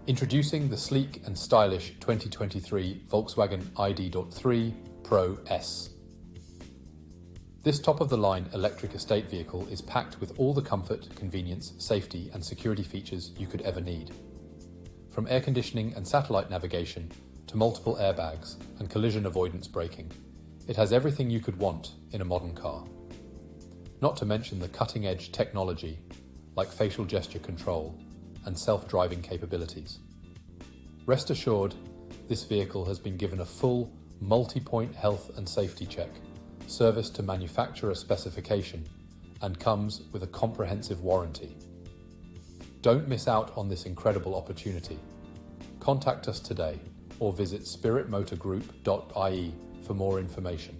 Introducing the sleek and stylish 2023 Volkswagen ID.3 Pro S. This top-of-the-line electric estate vehicle is packed with all the comfort, convenience, safety and security features you could ever need. From air conditioning and satellite navigation to multiple airbags and collision avoidance braking, it has everything you could want in a modern car. Not to mention the cutting-edge technology like facial gesture control and self-driving capabilities. Rest assured, this vehicle has been given a full multi-point health and safety check, serviced to manufacturer specification, and comes with a comprehensive warranty. Don't miss out on this incredible opportunity. Contact us today or visit spiritmotorgroup.ie for more information.